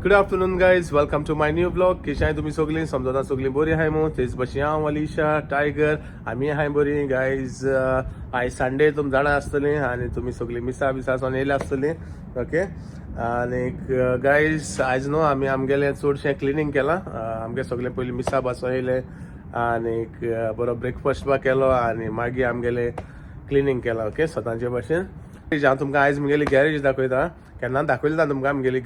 Good afternoon guys, welcome to my new blog. कशी आहे तुम्ही सगळी? समजा सगळी बरी आहे. मग तेच बशी हांव अलिशा टायगर आम्ही आहे बरी गाइज. आय संडे तुम जाणा आसतली आणि तुम्ही सगळी मिसा बिसासून येयले आसतली. ओके आणि गाइज आज न्हू आमी आमगेले चडशें क्लिनींग केलां. आमगे सगळे पयलीं मिसा बसोन येयले आणि बरो ब्रेकफास्ट बा केलो आणि मागीर आमगेले क्लिनींग केलां. ओके स्वतांचे भाशेन. हांव तुमकां आयज म्हगेली गॅरेज दाखयता. केन्ना दाखयली ना तुमकां आमगेली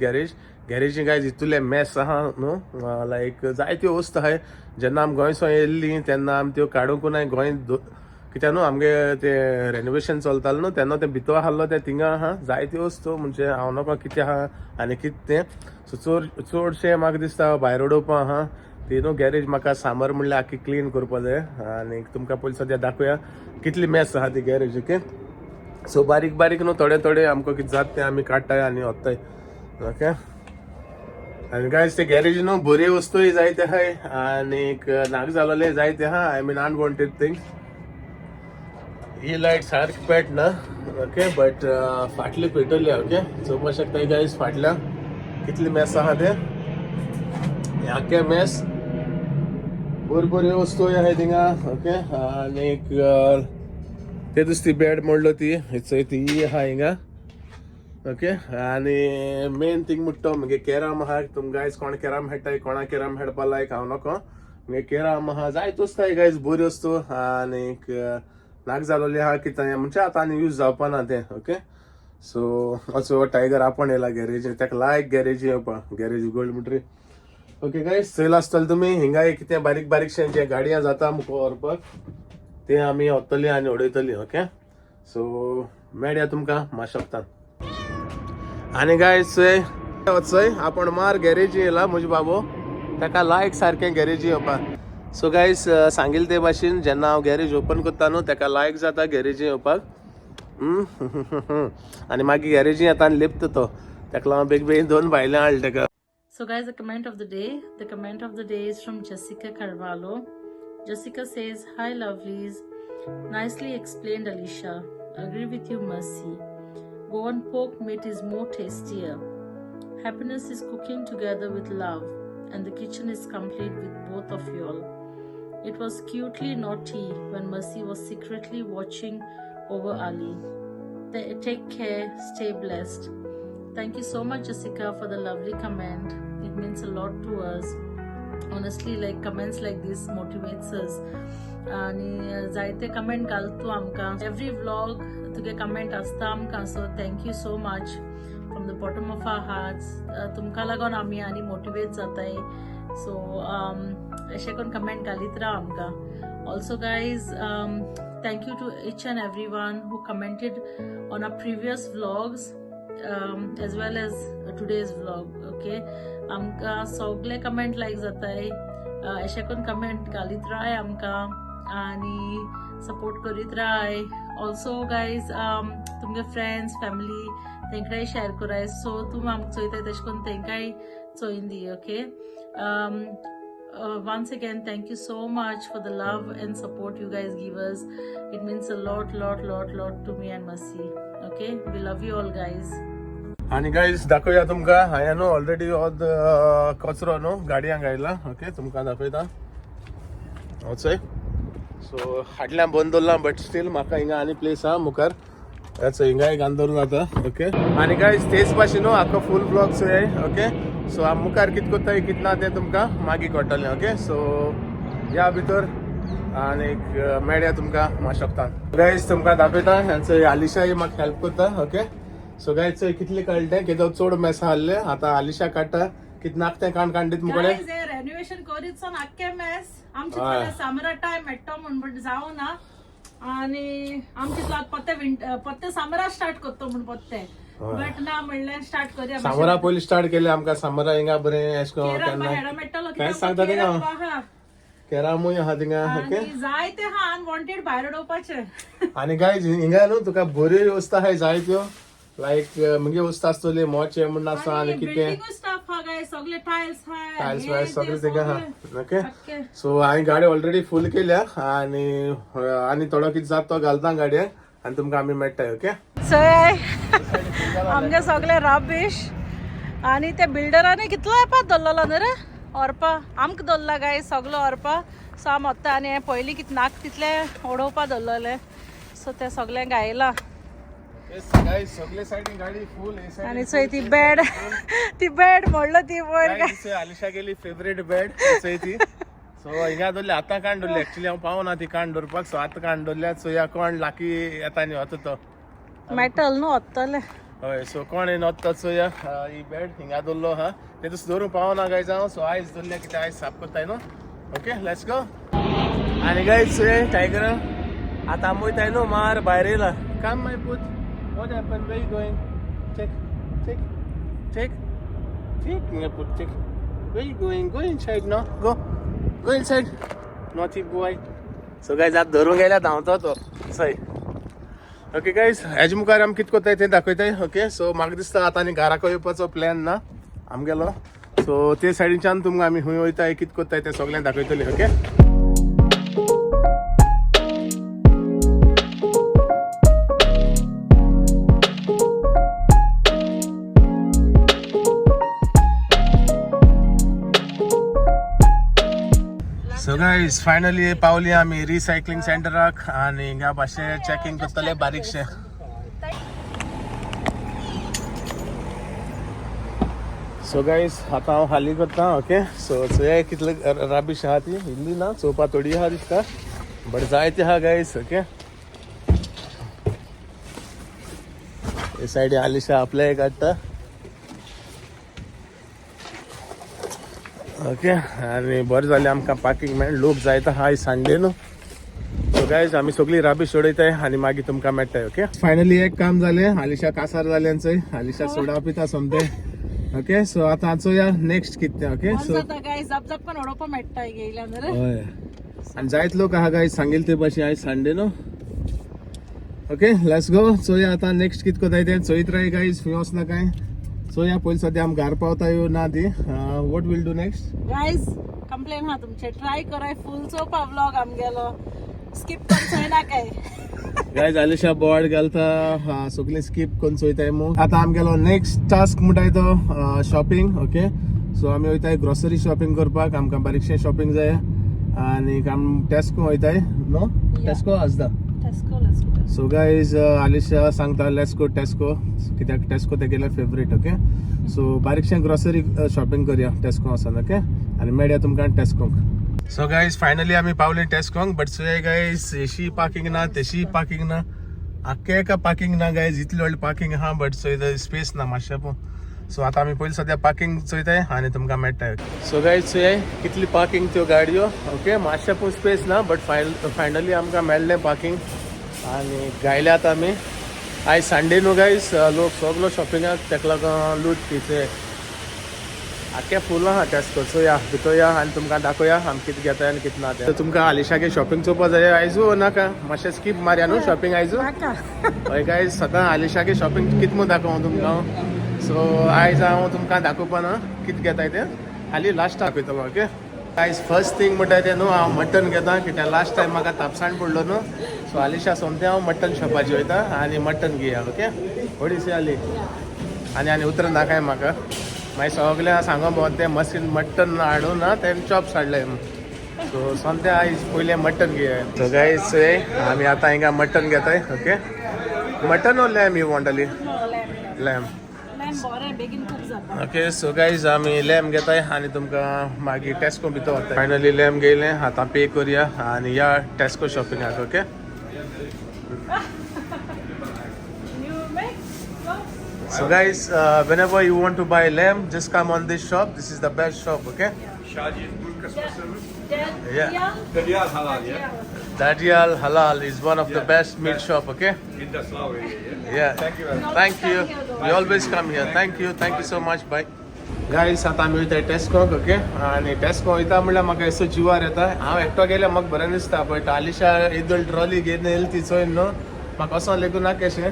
गॅरेजी गायज इतुले मॅस आहा न्हू. लायक जायत्यो वस्त आहाय. जेन्ना आमी गोंयसून येयल्ली तेन्ना आमी त्यो काडूंक ना गोंय कित्याक न्हू आमगे ते रेनोवेशन चलतालें न्हू तेन्ना ते भितर आहलो ते थिंगा आहा जायत्यो वस्तू. म्हणजे हांव नोको कितें आहा आनी कितें तें. सो चडशें म्हाका दिसता भायर उडोवपा आहा ती न्हू गॅरेज. म्हाका सामर म्हणल्यार आख्खी क्लीन करपा जाय आनी तुमकां पयलीं सद्या दाखोवया कितली मॅस आहा ती गॅरेज. ओके सो बारीक बारीक न्हू थोडे आमकां कितें जाता तें आमी काडटाय आनी वताय. ओके आणि गायज ते गॅरेज न्हू बऱ्यो वस्तूय जायते आहाय आणि नाक जालोले जायते आहा. I mean unwanted things. He light सारकी पेटना. ओके बट फाटली पेटवली. ओके चोवपाक शकता गायज फाटल्या कितली मॅस आहा ते. आख्खे मॅस बऱ्यो वस्तूय आहाय थिंगा. ओके आणि ते दुसरी बेड मोडलो ती ती आहा हिंगा. ओके आणि मेन थिंग म्हणटा म्हणजे कॅरम आहा. तुम गायज कोण कॅरम खेळटाय कोणा कॅरम खेळपा लायक हांव नको. म्हणजे कॅरम आहा जायत वस्तू आहाय गायज बऱ्यो वस्तू आणि नाक जालोली आहा कितें म्हणजे आतां आनी यूज जावपा ना तें. ओके सो असो टायगर आपण येयला गॅरेज ताका लायक गॅरेज येवपा गॅरेज गोल्ड म्हणटरी. ओके गायज चल आसतले तुमी हिंगा कितें बारीक बारीकशें जे गाडयां जाता मुको व्हरपाक ते आमी व्हरतली आनी उडयतली. ओके सो मेळया तुमकां माशक्तान. आणि गायज वचय आपण मार गॅरेजी येयला म्हजे बाबू ताका लायक सारकें गॅरेजी येवपा. सो गायज सांगिल्ले ते भाशेन जेन्ना हांव गॅरेज ओपन करता न्हू ताका लायक जाता गॅरेजी येवपाक. आनी मागीर गॅरेजी येता आनी लिपता तो ताका लागून बेगीन दोन भायल्यां हाडले ताका. So guys, the comment of the day. The comment of the day is from Jessica Carvalho. Jessica says, "Hi lovelies. Nicely explained, Alicia. Agree with you, Mercy. Go on pork meat is more tastier. Happiness is cooking together with love, and the kitchen is complete with both of y'all. It was cutely naughty when Mercy was secretly watching over Ali. Take care, stay blessed." Thank you so much, Jessica, for the lovely comment. It means a lot to us. Honestly, like comments like this motivates us. आणि जायते comment घालतो आमकां. Every vlog तुगे comment आसता आमकां. So thank you so much from the bottom of our hearts. तुमकां लागून आमी आनी मोटिवेट जाताय. सो अशें करून कमेंट घालीत राहा आमकां. Also guys thank you to each and everyone who commented on our previous vlogs as well as today's vlog. Okay आमकां सगळे कमेंट लायक जाताय. अशें करून कमेंट घालीत राहाय आमकां आणि सपोर्ट करीत राहाय. ऑल्सो गायज तुमगे फ्रेंड्स फॅमिली तेंकाय शेअर कराय. सो तुमी आमकां चोयताय तशें करून तेंकाय चोयन दी. Okay once again thank you so much for the love and support you guys give us. It means a lot to me and Mercy. Okay we love you all guys. आणि guys दाखोवया तुमकां. हांवें न्हू already कचरो न्हू गाडयांक घायला. Okay तुमकां दाखयता वचय. So फाटल्यान बंद दवरला बट स्टील म्हाका हिंगा आनी प्लेस आहा मुखार हिंगाय घालून दवरून जाता. ओके आनी गायज तेच भाशेन न्हू आख्खो फूल ब्लॉग चोय. ओके सो हांव मुखार कितें कोत्ताय कितें ना तें तुमकां मागीर कळटलें. ओके सो या भितर आनी मेळया तुमकां माशक्तान. गायज तुमकां दाखयता हांचो आलिशाय म्हाका हेल्प करता. ओके सो गायज चोय कितलें काडलें कितें चड मॅस आहले. आतां आलिशा काडटा कितें नाक तें काण दीत मुकडे. रेनोवेशन करीत सोन आख्खे मॅस आमचे समरा टाइम मेट्टो म्हणून जावं ना आणि आमचे पत्ते समरा स्टार्ट करतो म्हणून पत्ते बट ना म्हणलें स्टार्ट करूया. समरा पयलीं स्टार्ट केलें आमकां. समरा हिंगा बरें एश केन्ना काय सांगता थिंगा कॅरमूय आहा थिंगा. ओके जायते आहा अनवॉन्टेड भायर उडोवपाचे. आनी गायज हिंगा न्हू तुका बऱ्यो वस्तू आहाय जायत्यो. लायक मुगे वस्तू आसतली मोचे म्हण आसा आनी कितें सगळे टायल्स वायल्स सगळे थिंगा आहा. ओके सो हांवें गाडी ऑलरेडी फूल केल्या आनी थोडो कितें जाता तो घालता गाडयांक आनी तुमकां आमी मेळटाय. ओके आमगे सगळे रबिश आणि त्या बिल्डराने कितलो एपात दल्लोलो न्ही रे व्हरपा आमकां दल्ला गाय सगलो व्हरपा सो आम वत्ता आनी हें पयलीं कितें नाक तितले उडोवपा दल्लोले सो ते सगळें गायला सगळे सायडीन गाडी फुल आनी चोय ती बेड ती बेड मोडलो ती पयर आलिशा गेली फेवरेट बेड ती सो हिंगा दवरली आतां काण दवरली एक्चुअली हांव पावना ती काण दवरपाक सो आतां काण दवरल्या सो ह्या कोण लाकी येता न्ही वता तो मेटल न्हू वत्तले हय सो कोण येवन वता सो ह्या ही बेड हिंगा दवरलो हा ते तस दवरूंक पावना गायज हांव सो आयज दवरल्या कितें आयज साफ करताय न्हू ओके लेट्स गो आनी गायज टायगर आतां आमी वयताय न्हू मार भायर येयला काम माय पूत What happened? Where you going? Take. My put take. Where you going? Go inside now. Go inside. Naughty boy. So guys, आत धरून गेल्या धांवतो तो सय ओके गायज हेजे मुखार आमी कितें कोत्ताय तें दाखयताय ओके सो म्हाका दिसता आतां आनी घराको येवपाचो प्लॅन ना आमगेलो सो ते सायडीच्यान तुमकां आमी खंय वयताय कितें कोत्ताय तें सगळें दाखयतलें ओके सो गाइस फायनली पावली आमी रिसायकलिंग सेंटराक आनी हिंगा मातशे चॅकिंग करतले बारीकशे सो गाइस आतां हांव खाली करता ओके सो चोया कितले राबीश आहा ती इल्ली ना चोवपा थोडी आहा दिसता बट जायती आहा गाइस ओके हे सायडी आलिशा आपले काडटा ओके आनी बरें जालें आमकां पार्किंग मेळ्ळें लोक जायत आहा आयज संडे न्हू सो गायज आमी सगळी राबीश उडयताय आनी मागीर तुमकां मेळटाय ओके फायनली एक काम जालें आलिशा कासार जालें चोय आलिशा सोडा पिता सोमतें ओके सो आतां चोया नेक्स्ट कितें ओके सो पण उडोवपा मेळटा गेयल्यान हय आनी जायत लोक आहा गायज सांगिल्ले ते भाशेन आयज संडे न्हू ओके लेट्स गो चोया आतां नेक्स्ट कितें कोताय तें चोयत राय गायज खंय वचना काय सो या पयलीं सद्या आमी घार पावताय ना ती what will do next guys complain हा तुमचे ट्राय कराय फुल चोवपा व्लॉग आमगेलो स्किप करून ना काय गायज आलिशा बोर्ड घालता सगळी स्किप करून चोयताय मू आतां आमगेलो नेक्स्ट टास्क म्हणटाय तो शॉपिंग ओके सो आमी वयताय ग्रोसरी शॉपिंग करपाक आमकां बारीकशें शॉपिंग जाय आनी आमी टेस्को वयताय नो टेस्को आसता सो गाइज आलिशा सांगता लेट्स गो टेस्को कित्याक टेस्को तेगेले फेवरेट ओके सो बारीकशें ग्रोसरी शॉपिंग करया टेस्को वचून ओके आनी मेळया तुमकां टेस्कोंक सो गाइज फायनली आमी पावले टेस्कोंक बट सो गाइज अशी पार्किंग ना तशी पार्किंग ना आख्खे एका पार्किंग ना गाइज इतली व्हडली पार्किंग आहा बट सो स्पेस ना मातशें पूण सो आतां आमी पयलीं सद्या पार्किंग चोयताय आनी तुमकां मेळटाय सो गाइज चोय कितली पार्किंग त्यो गाडयो ओके मातशें पूण स्पेस ना बट फायनली आमकां मेळ्ळें पार्किंग आनी गायले आतां आमी आयज संडे न्हू गायज लोक सगलो शॉपिंगाक तेका लागून लूट तिचे आख्खे फूल आहा टेस्को चोया भितर या आनी तुमकां दाखोवया आमी कितें घेताय आनी कितें ना तें तुमकां आलिशागे शॉपिंग चोवपा जाय आयजू नाका मातशें स्कीप मारया न्हू शॉपिंग आयजू हय गायज सदां आलिशागे शॉपिंग कितें म्हूण दाखोवं तुमकां सो आयज हांव तुमकां दाखोवपा ना कितें घेताय तें खाली लास्ट दाखयतलो ओके आयज फर्स्ट थिंग म्हणटाय तें न्हू हांव मटन घेता कित्याक लास्ट टायम म्हाका तापसाण पडलो न्हू सो आलिशा सोमतें हांव मटन शॉपाची वयता आनी मटन घेया ओके थोडीशी आली आनी उतरां दाखय म्हाका मागीर सगळें सांगो भोंवता तें मशीन मटन हाडून ना तें चॉप्स हाडले सो सोमतें आयज पयलें मटन घेया सो गायज आमी आतां हिंगा मटन घेताय okay mutton or lamb you want lamb okay so guys आमी लॅम घेताय आनी तुमकां मागीर टेस्को भितर वताय फायनली लॅम घेयलें आतां पे करया आनी या टेस्को शॉपिंगाक okay So guys, whenever you want to buy lamb, just come on this shop. This is the best shop, okay? Shadi is good customer service. Yeah. Dadial halal, yeah? Dadial Halal is one of the best meat shop, okay? In the Slough area, yeah? Yeah. Thank you very much. Thank you. We always come here. Thank you so much. Bye. Guys आतां आमी वयताय टेस्कोक okay आनी टेस्को वयता म्हणल्यार म्हाका असो जिवार येता हांव एकटो गेल्यार म्हाका बरें दिसता बट आलिशा इदल ट्रॉली घेवन येयली ती चोयन न्हू म्हाका असो लेगून ना कशें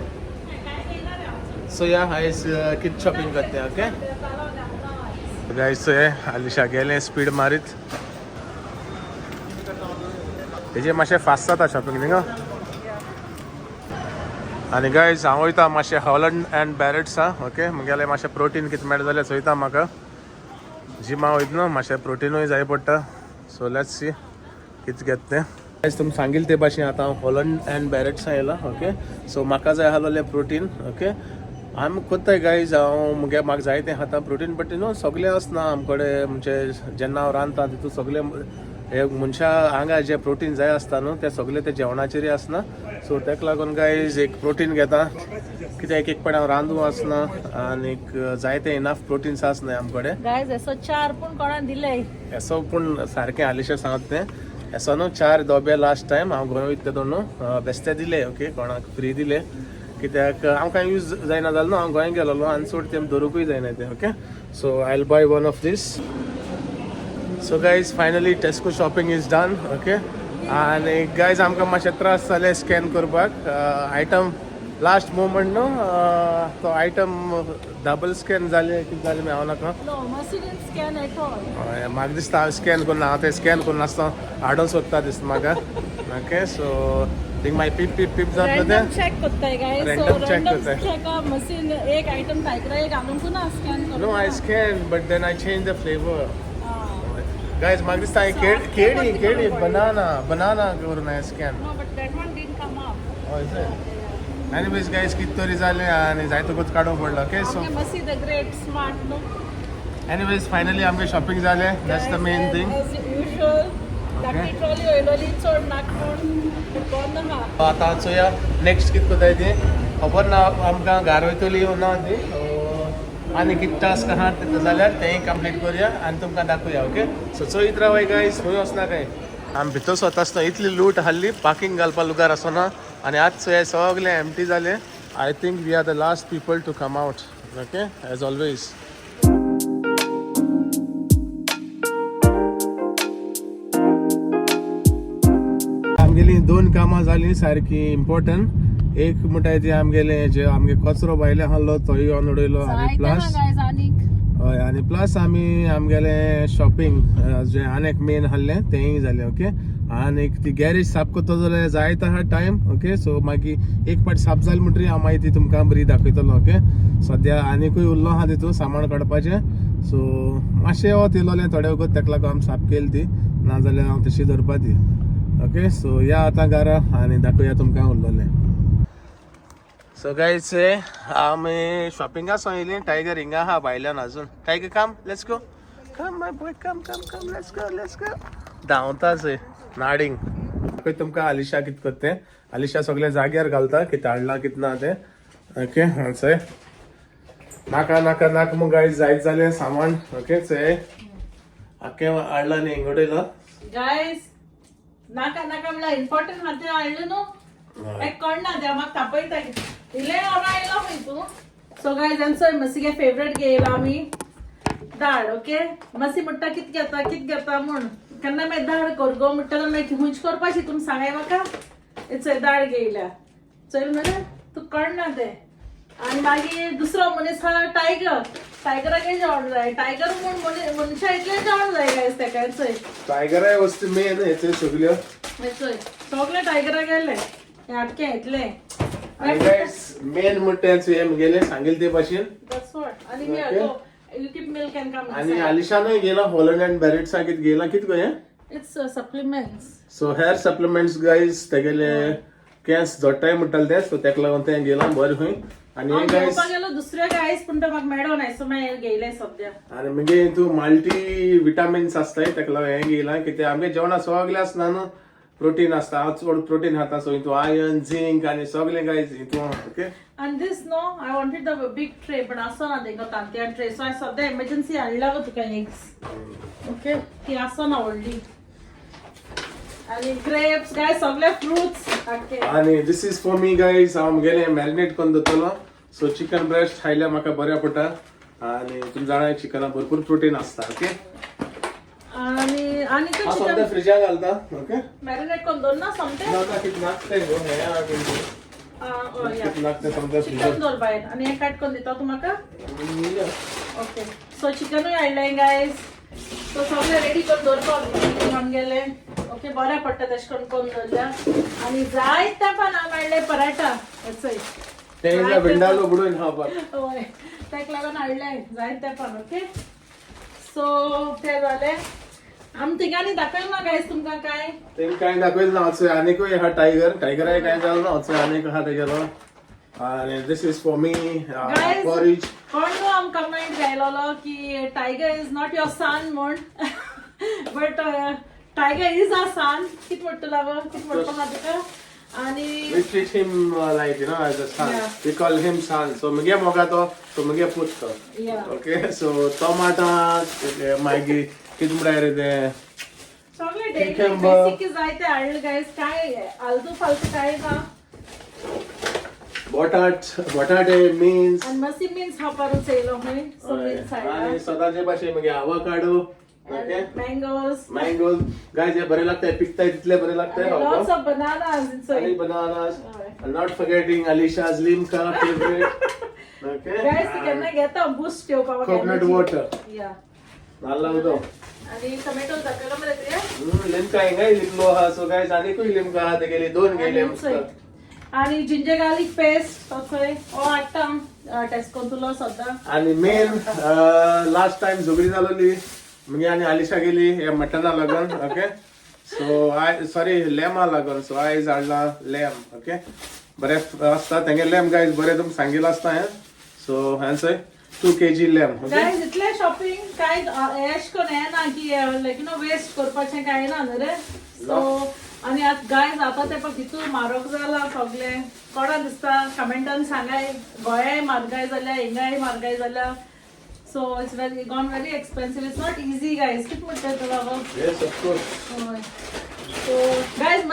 सो या आयज कितें शॉपिंग करता ओके गायस सो आलिशा गेलें स्पीड मारीत तेजें मातशें फास्ट जाता शॉपिंग न्ही गो आनी गायज हांव वयता मातशें हॉलंड एंड बॅरेट्स ओके म्हगेलें मातशें प्रोटीन कितें मेळटा जाल्यार चोयता म्हाका जिमा वयता न्हू मातशें प्रोटीनूय जाय पडटा सो लेट्स सी कितें घेत तें गायज तुमी सांगिल्ले ते भाशेन आतां हांव हॉलंड एंड बॅरेट्सा येयला ओके सो म्हाका जाय आसलेलें प्रोटीन ओके आमी कोत्ताय गायज हांव म्हाका जाय तें खाता प्रोटीन बट न्हू सगळें आसना आमचे कडेन म्हणजे जेन्ना हांव रांदता तितून सगळें हे मनशा आंगार जे प्रोटीन जाय आसता न्हू ते सगळे ते जेवणाचेरय आसना सो तेका लागून गायज एक प्रोटीन घेता कित्याक एक पाटी हांव रांदूं आसना आनीक जायते इनफ प्रोटीन्स आसनाय आमचे कडेन गायज असो 4 पूण कोणा दिले एसो पूण सारकें आलिशा सांगत तें एसो न्हू 4 डोबे लास्ट टायम हांव गोंय वयता तेदो न्हू बेस्ते दिले ओके कोणाक फ्री दिले कित्याक आमकां यूज जायना जालो न्हू हांव गोंय गेलोलो आनी चड तेम दवरूंकूय जायना तें okay so I will buy one of these so guys finally Tesco shopping is done okay आनी गायज आमकां मातशें त्रास जाले स्कॅन करपाक आयटम लास्ट मोमेंट न्हू तो आयटम डबल स्कॅन जाले कितें जालें हांव नाका no machine scan at all म्हाका दिसता हांव स्कॅन करून हांव तें स्कॅन करून नासता हाडून सोदता दिसता म्हाका okay so thing my peep जातलो तें चेक करताय गायज Random check करताय. चेक मशीन एक आयटम टायगरा एक घालूंक ना स्कॅन करून no I scan but then I change the flavour guys म्हाका दिसता केळी बनाना करून हांवें scan no but that one didn't come up हय एनीवेज गायज कितें तरी जालें आनी जायतकूच काडूंक पडलो ओके सो मसी the great smart no anyways finally आमगे शॉपिंग जालें that's the main thing as usual धाकटी ट्रॉली वयलोली चड नाकून बंद आहा आतां चोया नेक्स्ट कितें कोताय ती खबर ना आमकां घार वयतली ना ती आनी कितें टास्क आहा जाल्यार तेंय कंप्लीट करुया आनी तुमकां दाखोवया ओके सो चोयत रावाय गायज खंय वचना काय आमी भितर स्वता आसतना इतली लूट हाल्ली पार्किंग घालपा लुगार आसना आनी आज चोया सगलें एम्प्टी जालें I think we are the last people to come out okay as always आमगेली 2 कामां जालीं सारकी इम्पॉर्टंट एक म्हणटाय ती आमगेले जे आमगे कचरो भायले आहलो तोय ऑन उडयलो आनी प्लस हय आनी प्लस आमी आमगेले शॉपिंग जे आनीक मेन आहलें तेंय जालें ओके आनीक ती गॅरेज साफ कोत्तो जाल्यार जायत आहा टायम ओके सो मागीर एक पाटी साफ जाली म्हणटरी हांव मागीर ती तुमकां बरी दाखयतलो ओके सद्या आनीकूय उरलो आहा तितून सामान काडपाचें सो मातशें वत येयलोलें थोडे वगत तेका लागून आमी साफ केली ती नाजाल्यार हांव तशी धरपा ती ओके सो या आतां घरा आनी दाखोवया तुमकां उरलोलें सो गायज आमी शॉपिंगा येयली टायगर हिंगा आहा भायल्यान अजून tiger come let's go come my boy come let's go धांवता चोय नाडींग पळय तुमकां आलिशा कितें करता तें आलिशा सगळे जाग्यार घालता कितें हाडलां कितें ना तें ओके चोय नाका म्हूण गायज जायत जालें सामान ओके चोय आख्खें हाडलां न्ही हिंगा उडयलो गायज नाका म्हणल्यार इम्पॉर्टंट हाते हाडलें न्हू एक कळना तें म्हाका तापयता इले आयलो खंय तूं सो गायज आमचो मसिगे फेवरेट घेयला आमी दाळ ओके मसी म्हणटा कितें घेता म्हूण केन्ना मागीर दाळ कर गो म्हणटा मागीर हुंच करपाची तुमी सांगाय म्हाका चोय दाळ घेयल्या चोय मरे तूं कळना तें आनी मागीर दुसरो मनीस आहा टायगराक जेवण जाय टायगर म्हूण मनशां इतलें जेवण जाय गायज तेका चोय टायगराय वस्तू मेन हेच्यो सगल्यो चोय सगळे टायगराक गेले हाडकें इतलें मेन म्हणटा हे गेले सांगिल्ले ते भाशेन That's what. आणि मी you keep milk and come आणि inside. आलिशानूय गेला हॉलंड एंड बॅरेट्सा कितें गेला कितें गो हें It's supplements. So hair supplements guys तेगेले केंस जोडटाय म्हणटाले ते सो तेका लागून तें गेलां बरें खंय आनी हे गायज घेवपाक गेलो दुसऱ्या गायज पूण तो म्हाका मेळो नाय सो मागीर घेयले सद्या आनी मगे हितू मल्टी विटामिन्स आसताय तेका लागून हें गेलां कित्याक आमगे जेवणा सगलें आसना न्हू प्रोटीन आसता हांव चड प्रोटीन खाता सो हितू आयर्न झिंक आनी सगलें गायज हितू okay And this no, I wanted the big tray, but आसना तेंका तांतयां tray, so I सद्या emergency हाडला गो तुका eggs. Okay, ती आसना व्हडली. आणि grapes, guys, सगळे fruits हाडके. आणि this is for me guys हांव गेले मॅरिनेट करून दवरतलो सो चिकन ब्रेस्ट खायल्यार म्हाका बऱ्या पडटा आनी तुमी जाणाय चिकनाक भरपूर प्रोटीन आसता ओके आणि तो हांव चिकन सद्या फ्रिजाक घालता ओके मॅरिनेट करून दवरना समते. ना कितें नाचताय गो हें कितें नाचता समजा चिकन फ्रिजाक दवर भायर आणि हे काट करून दिता तू म्हाका. ओके सो चिकनूय हाडलें गायज सो सगळे रेडी करून दवरपाक आमगेले ओके बऱ्या पडटा तशें करून करून दवरल्या आनी जायते पानां मेळ्ळे पराठा चय ते विंडालो बुडून खावपाक होय ताका लागून हाडले जायते पान ओके सो ते जाले आमी तिगांनी दाखयला ना गायज तुमकां काय ते काय दाखवेल ना वचूया आनीकूय हा टायगर टायगराय काय जालो ना वचूया आनीक हा तेगेलो आणि this is for me Guys, porridge कोण आम कमेंट घायलो की tiger is not your son म्हण but tiger is a son कित म्हणटलो कित म्हणटलो ना तुका आणि we treat him like as a son. Yeah. We call him son. So मुगे मोगा तो मुगे पुत तो. Yeah. Okay. So टमाटा मागी किती म्हणा रे ते सगळे डेली Cucumber. बेसिक जायते हाडले गायज काय आलतू फालतू काय ना बटाटे मीन्स आणि मसी मीन्स हा परत येयलो हय सो मीन्स आणि हाडला सदाचे भाशे मुगे avocado. Okay. Mangoes Mangoes. Guys हे बरे लागताय पिकताय तितले बरे लागताय लॉट्स ऑफ बनानास आणि bananas. And not forgetting Alisha's limca favorite. Okay. Guys ती केन्ना घेता बूस्ट ठेवपाक Coconut water. या नाल्ला उदक. आणि टोमॅटो दाखवला मरे तुया लिमका हिंगाय लिमलो हा सो गायज आनीकूय लिमका हा ते गेली 2 गेले आणि जिंजर गार्लिक पेस्ट असोय ओ हाडटा टेस्कोन तुलो सद्दां आणि मेन लास्ट टाइम झगडी जालोली म्हणजे आणि आलिशा गेली हे मटना लागून ओके सो आय सॉरी लॅमा लागून सो आयज हाडला लॅम ओके बरे आसता तेंगे लॅम गायज बरे तुमकां सांगिल्लो आसता हे सो हांचय 2 kg लॅम ओके गायज इतले शॉपिंग काय एश कोन हे ना की लायक वेस्ट करपाचें काय ना न्हू रे सो आणि आत गायज आता ते पण कितू म्हारग जाला सगळे कोणा दिसता कमेंटान सांगाय गोंयाय म्हारगाय जाल्या हिंगाय म्हारगाय जाल्या so it's very gone very expensive it's not easy guys कित म्हणटा तू बाबा येस ऑफ कोर्स होय सो गायज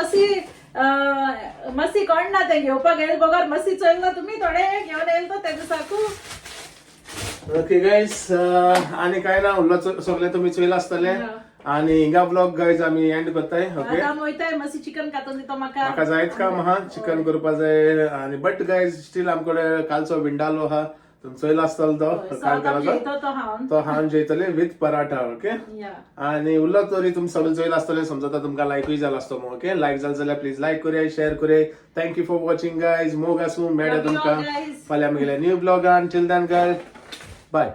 मसी कोण ना ते घेवपाक येयल बगर मसी चोयल ना तुम्ही थोडे घेवन येयल तो ते दिसाकू ओके गायज आणि काय ना उरलो सगळे तुम्ही चोयला आसतले आणि हिंगा ब्लॉग गायज आमी एंड करताय ओके आता मोयताय मसी चिकन कातून दिता म्हाका म्हाका जायत काम हा चिकन करपा जाय आणि बट गायज स्टील आमकडे कालचो विंडालो हा तुमचो चोयला आसतलो तो काल केला तो हांव तो हांव जेयतले विथ पराठा ओके या आणि उरलो तरी तुमी सगळे चोयला आसतले समजता तुमकां लायकूय जाला आसतो ओके लायक जाल जाल्यार प्लीज लायक करूया शेअर करूया थँक्यू फॉर वॉचिंग गायज मोग आसूं मेळ्या तुमकां guys. फाल्यां आमगेल्या न्यू ब्लॉगान टिल दॅन गायज बाय